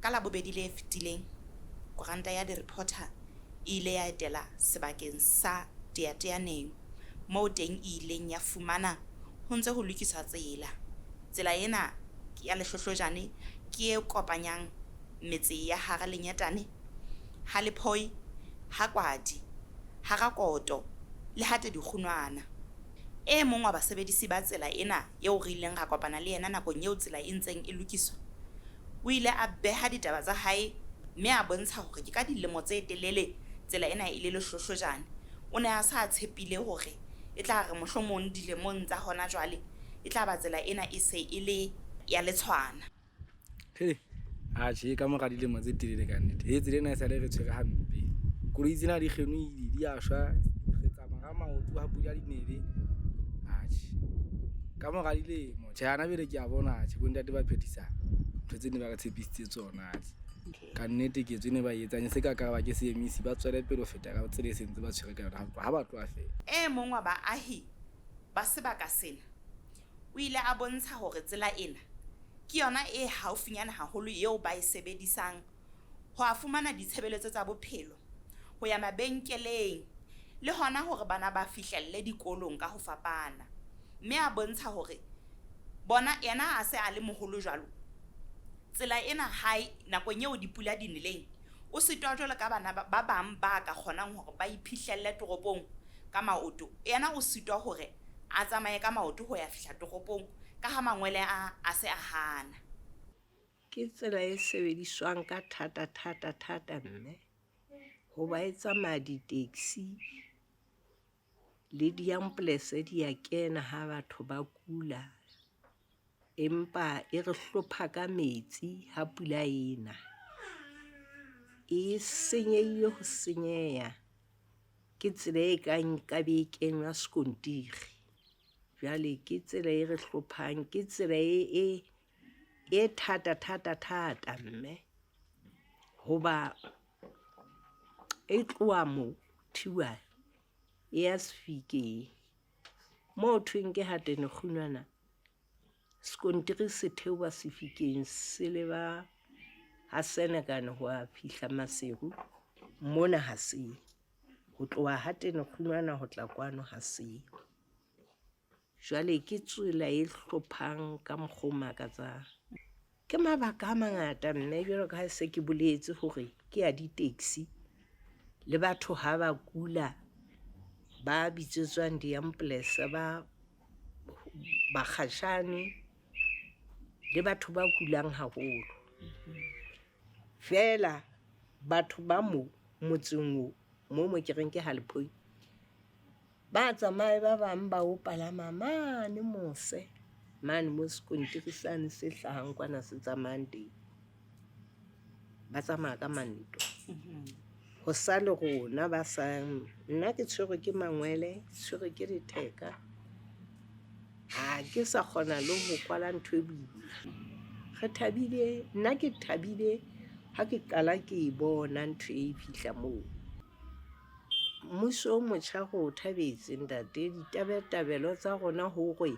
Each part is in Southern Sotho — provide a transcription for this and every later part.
Ka Labobedi le fetileng, koranta ya di-reporter e ile ya etela sebakeng sa Teya-Teyaneng moo teng e ileng ya fumana ho ntse ho lokiswa tsela. Tsela ena ya lehlohlojane ke e kopanyang metse ya Ha Ralenyetane Ha Lephoi, Ha Koali, Ha Rakoto le Ha Telu-khunoana. E mong wa basebedisi ba tsela ena eo re ileng ra kopana le yena nakong eo tsela e ntseng e lokiswa, o ile a beha ditaba tsa hae mme a bontsha hore ke ka dilemo tse telele tsela ena e le lehlohlojane. O ne a sa tshepile hore e tla re mohlomong dilemong tsa hona jwale e tla ba tsela ena e se e le ya letshwana. Atjhe, ka mora dilemo tse telele ka nnete e tsela ena e sale re tshwere hampe. Koloi tsena di kgenuile, di a shwa, re tsamaya ka maoto ha pula di nele. Atjhe, ka mora dilemo tjhe, hana bele ke a bona atjhe bontate ba phethisa ntho tse ne ba re tshepisitse tsona atjhe. Ka nnete ke tsene ba etsang se ka ba ke se emisi ba tswele pele ho feta ka tsela e sentse ba tshwere ka yona ha ba tloa fela. E mong wa baahi ba sebaka sena o ile a bontsha hore tsela ena ke yona e haufinyana haholo eo ba e sebedisang ho a fumana ditshebeletso tsa bophelo, ho ya mabenkeleng le hona hore bana ba fihlelle dikolong ka ho fapana. Mme a bontsha hore bona yena a se a le moholo jwalo, tsela ena hae nakong eo dipula di neleng o sitwa jwalo ka bana ba bang ba ka kgonang hore ba iphihlelle toropong ka maoto, yena o sitwa hore a tsamaye ka maoto ho ya fihla toropong ka ha mangwele a se a hana. Ke tsela e sebediswang ka thata mme ho ba e tsamaya di-taxi le di-ambulance di a kena ha batho ba kula, empa e re hlopha ka metsi ha pula ena. E senyehile ho senyeha, ke tsela e kang ka be e kenwa skontiri. Jwale ke tsela e re hlophang, ke tsela e thata mme hoba e tloha mo thiwa e ya Sefikeng moo thweng ke Ha Telu-khunoana, skontiri se theoha Sefikeng se leba ha Senekane ho a fihla Maseru, mona ha se ho tloha Ha Telu-khunoana ho tla kwano ha se. Jwale ke tsela e hlophang ka mokgwa o makatsang. Ke mabaka a mangata mme jwalo ka ha se ke boletse hore ke ya di-taxi le batho ha ba kula ba bitsetswang di-ambulance, ba bakgatjhane le batho ba kulang haholo. Fela batho ba motseng mo ke reng ke Ha Lephoi ba tsamaye ba bang ba o palama mane mose mane mo skontiri sane se hlahang kwana se tsamayang teng, ba tsamaya ka manto. Ho sa le rona ba sa, nna ke tshwerwe ke mangwele, tshwerwe ke ditheka, ha ke sa kgona le ho kwala ntho e boima. Re thabile, nna ke thabile ha ke qala ke e bona ntho e fihla moo. Mmuso o motjha go thabetse ntate, ditabatabelo tsa rona hore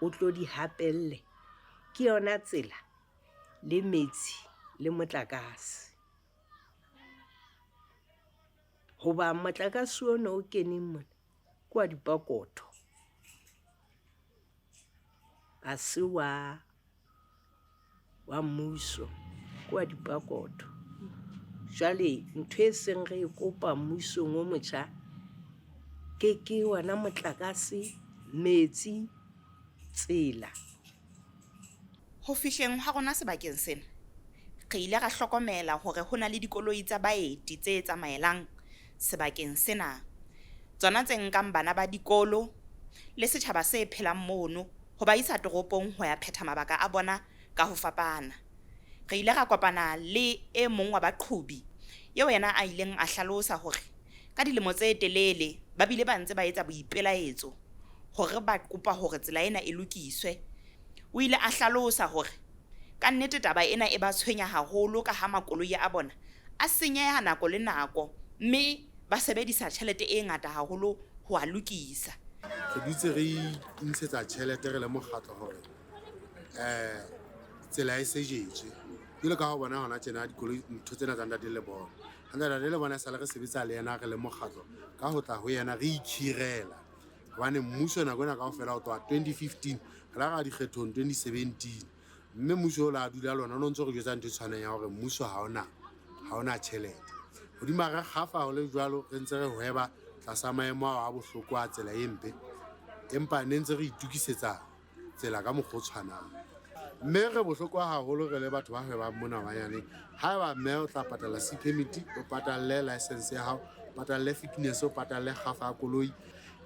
o tlo di hapelle ke yona tsela le metsi le motlakase. Hoba motlakase ona o keneng mona ke wa dipakoto, a se wa mmuso, ke wa dipakoto. Jwale ntho e seng re e kopa mmusong o motjha ke ona motlakase, metsi, tsela. Ho fihleng ha rona sebakeng sena re ile ra hlokomela hore ho na le dikoloi tsa baeti tse tsamaelang sebakeng sena, tsona tse nkang bana ba dikolo le setjhaba se phelang mono ho ba isa toropong ho ya phetha mabaka a bona ka ho fapana. Re ile ra kopana le e mong wa baqhubi eo yena a ileng a hlalosa hore ka dilemo tse telele ba bile ba ntse ba etsa boipelaetso hore ba kopa hore tsela ena e lokiswe. O ile a hlalosa hore ka nnete taba ena e ba tshwenya haholo ka ha makoloi a bona a senyeha nako le nako, mme ba sebedisa tjhelete e ngata haholo ho a lokisa. Re dutse re ntshetsa tjhelete re le mokgatlo hore tsela e se jetswe jwale ka ho bona hona tjena dikoloi ntho tsena tsa ntate Lebona ntate Lebona sa le re sebetsa le yena re le mokgatlo ka ho tla ho yena re ikhirela hobane mmuso nako ena kaofela ho tloha 2015 re la ga dikgethong 2017 mme mmuso o la dula lona o no ntse re jwetsa ntho tshwaneng ya hore mmuso ha ona tjhelete hodima re kgafa ho le jwalo re ntse re hweba tlasa maemo a bohloko a tsela empe empa ne ntse re itukisetsa tsela ka mokgwa o tshwanang mme re bohloko haholo re le batho ba hwebang mona banyane haeba mme o tla patala C permit o patalle license ya hao patalle fitness o patalle kgafa ya koloi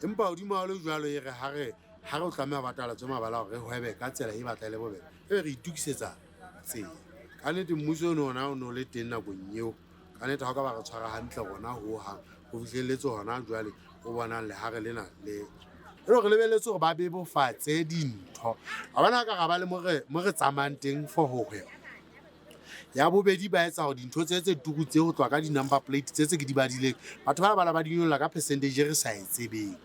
empa hodima ho le jwalo e re ha re o tlameha batala tse mabala hore re hwebe ka tsela e batla le bobebe re itukisetsa tsela ka nnete mmuso o no le teng nakong eo ka nnete ha o ka ba re tshwara hantle rona hohang ho fihlelletse hona jwale o bonang le ha re lena le re lebelletse hore ba bebofatse dintho a bona ka ga ba le mo re tsamayang teng for ho hweba ya bobedi ba etsa hore dintho tse tukutse ho tswa ka di-number plate tse ke di badileng batho ba ba di nyolla ka percentage re sa e tsebeng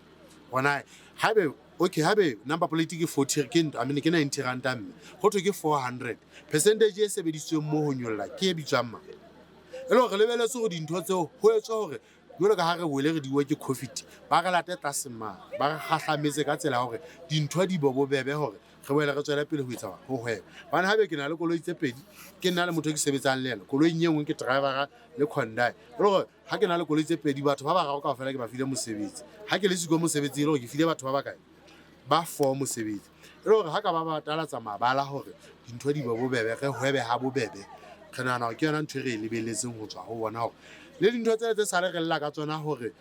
bona haebe number plate ke 40 ke 90 ranta mme ho thwe ke 400 percentage e sebedisitsweng mo ho nyolla ke e bitswang ma re lebelletse hore dintho tseo ho etswa hore jwale ka ha re wele re diwe ke COVID ba re late tlase ma ba re gahlametse ka tsela hore dintho di bobebe hore re boele re tswela pele ho etsa ho hweba bana habe ke na le koloi tse pedi ke nna le motho ke sebetsang le yena koloi nngwe ke driver le conductor gore ha ke na le koloi tse pedi batho ba ba ga kaofela ke ba file mosebetsi ha ke le siko mosebetsi le ke file batho ba bakae ba for mosebetsi gore ha ka ba batalatsa mabala hore dintho di bobebe re hwebe ha bobebe re nana ke yona ntho re lebelletseng ho tswa ho bona hore le dintho tse sa re lla ka tsona hore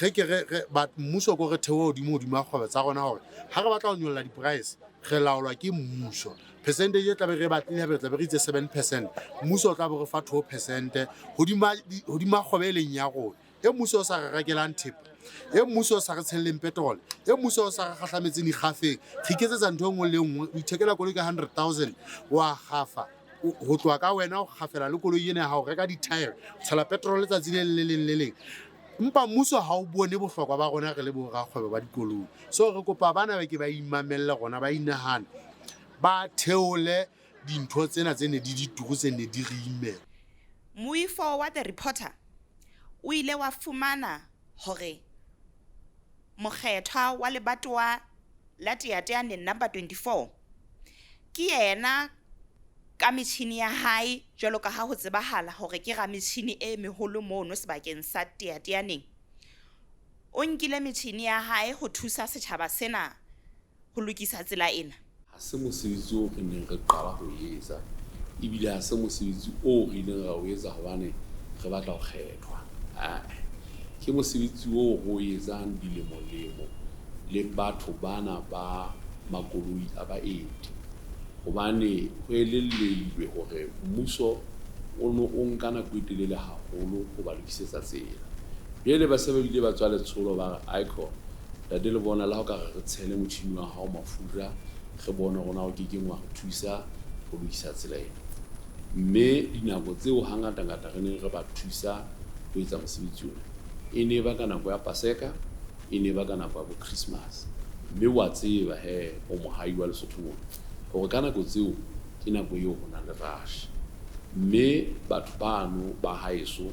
re ba mmuso go re theoa hodimo a kgwebo tsa rona hore ha re batla ho nyolla di-price re laolwa ke mmuso percentage e tla be re batlile ha tla be re itse 7% mmuso o tla be re fa 2% hodima kgwebo e leng ya rona e mmuso o sa re rekelang thepa e mmuso o sa re tshelleng petrol e mmuso o sa re gahlametseng dikgafeng re iketsetsa ntho engwe le engwe o ithekela koloi ka 100,000 wa gafa ho tloa ka wena o gafela le koloi ena ha o reka di-tire tshela petrol letsatsi le leng mpa mmuso ha o bone bohlokwa ba rona re le bo rakgwebo ba dikoloi so re kopa bana ba ke ba imamelle rona ba inahana ba theole dintho tsena tse ne di dituru tse ne di re imela moifo wa the reporter o ile wa fumana hore mokgethwa wa lebatowa la Teya-Teyaneng number 24 ke yena ka metjhini ya hae jwalo ka ha ho tsebahala hore ke ga metjhini e meholo mono sebakeng sa Teya-Teyaneng o nkile metjhini ya hae ho thusa setjhaba sena ho lokisa tsela ena ha se mosebetsi o re neng re qala ho etsa ebile ha se mosebetsi o re neng ra o etsa hobane re batla ho kgethwa ke mosebetsi o go etsang dilemo le batho bana ba makoloi a baeti hobane ho elelletswe hore mmuso o nka nako e telele haholo ho ba lokisetsa tsela pele ba se ba bile ba tswa letsholo ba icon ntate Lebona la ho ka re tshele motjhini wa hao mafura re bona rona o ke ngwa go thusa go lokisa tsela ena mme dinako tseo hangata re ne re ba thusa go etsa mosebetsi ona e ne ba ka nako ya Paseka e ne ba ka nako ya bo Christmas mme wa tseba o mohai wa Lesotho mona gore ka nako tseo ke nako eo ho na le rush mme batho bano ba haeso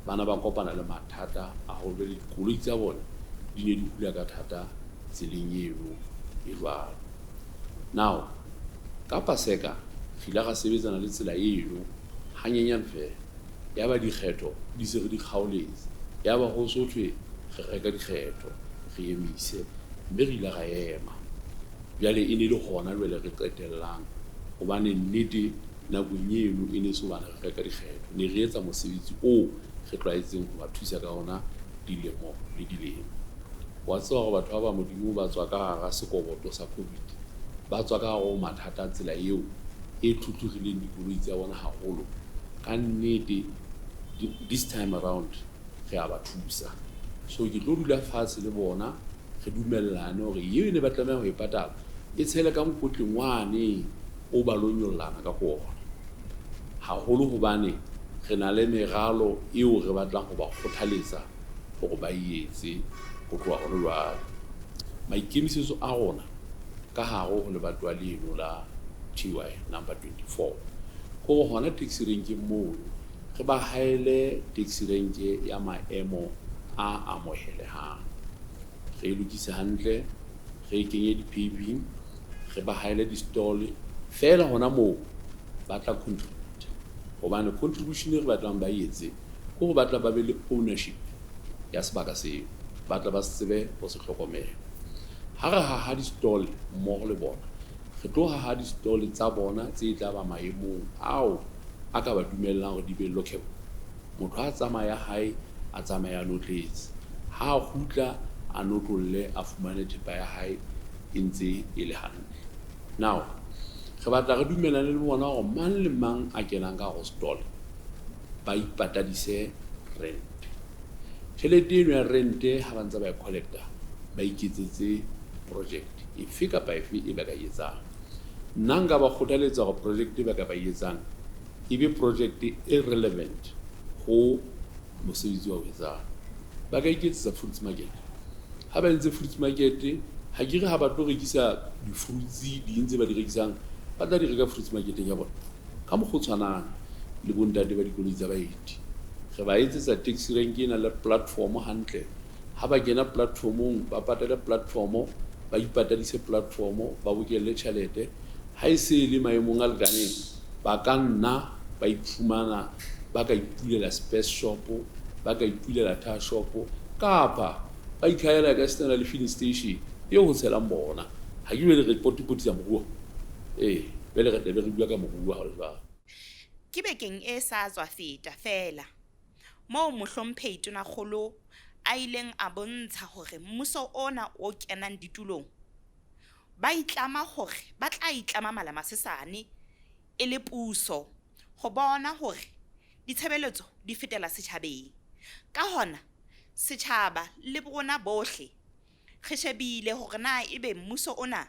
bana ba kopana le mathata a ho be le dikoloi tsa bona di ne di hula ka thata tseleng eo e jwalo now ka Paseka fila ga sebetsana le tsela eno hanyenyane fela ya ba dikgetho di se re di khaoletse ya ba go sothwe re reka dikgetho re emise mme re ile ga ema bjale e ne le gona jwale re qetellang gobane nnete nakong eno e ne se bana re reka dikgetho ne re etsa mosebetsi o re tlwaetseng go ba thusa ka ona dilemo le dilemo wa tswa go batho ba modimo ba tswa ka gara sekoboto sa COVID ba tswa ka go mathata tsela eo e thutlugileng dikoloi tsa bona haholo ka nnete this time around re a ba thusa so ke tlo dula fatshe le bona re dumellane hore eo ne ba tlameha ho e patala e tshele ka mokotleng wane o ba lo nyollana ka go ona haholo hobane re na le meralo eo re batlang go ba kgothaletsa gore ba etse go tloa go lwa maikemisetso a rona ka haro ho lebatowa leno la TY number 24 ko hona taxi rank moo re ba haele taxi rank ya maemo a amohelehang re lokise hantle re kenye di-paving re ba haele di-stall fela hona moo ba tla contribute hobane contribution e re batlang ba etse ko go batla ba be le ownership ya sebaka seo batla ba se tsebe go se hlokomela ha re ha di-stall mmogo le bona re tlo ha di-stall tsa bona tse tla ba maemong ao a ka ba dumellang gore di be local motho a tsamaya hae a tsamaya notletse ha gutla a notlolle a fumane thepa ya hae e ntse e le hantle now re batla re dumelane le bona gore mang le mang a kenang ka go stall ba ipatadise rent tšhelete eno ya rente ha ba ntse ba e collecta ba iketsetse project efe kapa efe e ba ka etsang nna nka ba kgothaletsa gore project e ba ka ba etsang e be project e relevant go mosebetsi wa o etsang ba ka iketsetsa fruits market ha ba entse fruits market ha ke re ha ba tlo rekisa di-fruits di ntse ba di rekisang ba tla di reka fruits marketeng ya bona ka mokgwa o tshwanang le bontate ba dikoloi tsa baeti re ba etsetsa taxi rank e na le platform hantle ha ba kena platformong ba patale platformo ba ipatadise platformo ba bokelle tšhelete ha e se le maemong a lekaneng ba ka nna ba iphumana ba ka ipulela space shop ba ka ipulela tire shop kapa ba ikhayela ka stena le filling station e ho tshelang bona ha ke be le report tsa moruo bele re tebe re bua ka moruo ha le ba ke bekeng e sa tswa feta fela moo mohlomphehi Tonakgolo a ileng a bontsha hore mmuso ona o kenang ditulong ba itlama hore ba tla itlama malamasesane e le puso go bona hore ditshebeletso di fetela setjhabeng ka hona setjhaba le bona bohle re shebile hore na ebe mmuso ona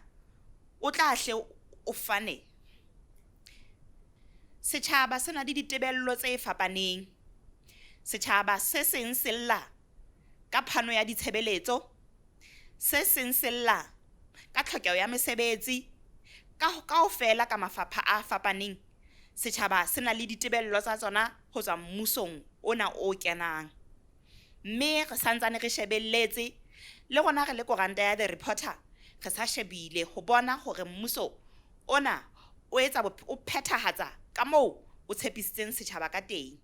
o tla hle o fane setjhaba sena le ditebello tse fapaneng setjhaba se seng sella ka phano ya ditshebeletso se seng sella ka tlhokeho ya mesebetsi kaofela ka mafapha a fapaneng setjhaba sena le ditebello tsa tsona ho tswa mmusong ona o kenang mme re santsane re shebelletse le gona re le koranta ya The Reporter re sa shebile ho bona hore mmuso ona o etsa o phethahatsa ka moo o tshepisitseng setjhaba ka teng